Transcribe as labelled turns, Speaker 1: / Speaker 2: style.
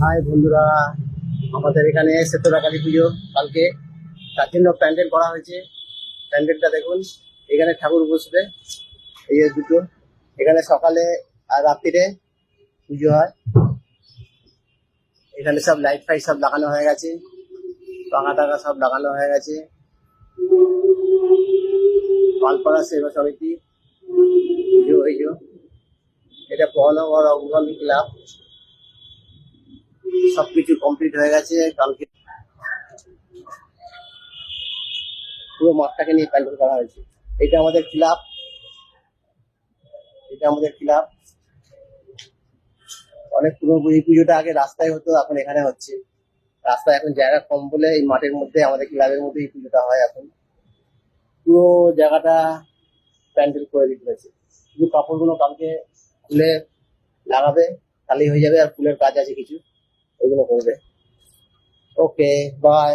Speaker 1: High বন্ধুরা, আমাদের এখানে শীতলা কালী পুজো কালকে, তার জন্য প্যান্ডেল করা হয়েছে। প্যান্ডেলটা দেখুন, এখানে ঠাকুর বসবে, এই যে দুটো। এখানে সকালে আর রাত্রিরে পুজো হয়। এখানে সব লাইট ফাইট সব লাগানো হয়ে গেছে, পাখা টাকা সব লাগানো হয়ে গেছে। পালপাড়া সেবা সমিতি পুজো হয়েছে। এটা মহানগর অগ্রগামী ক্লাব, সবকিছু কমপ্লিট হয়ে গেছে কালকে। পুরো মাঠটাকে নিয়ে প্যান্ডেল করা হয়েছে। এটা আমাদের ক্লাব, এটা আমাদের ক্লাব। অনেক পুরো এই পুজোটা আগে রাস্তায় হতো, এখন এখানে হচ্ছে। রাস্তায় এখন জায়গা কম বলে এই মাঠের মধ্যে আমাদের ক্লাবের মধ্যে এই পুজোটা হয়। এখন পুরো জায়গাটা প্যান্ডেল করে দিতে হয়েছে। শুধু কাপড়গুলো কালকে খুলে লাগাবে, তাহলেই হয়ে যাবে। আর ফুলের কাজ আছে কিছু, ওইগুলো করবে। ওকে, বাই।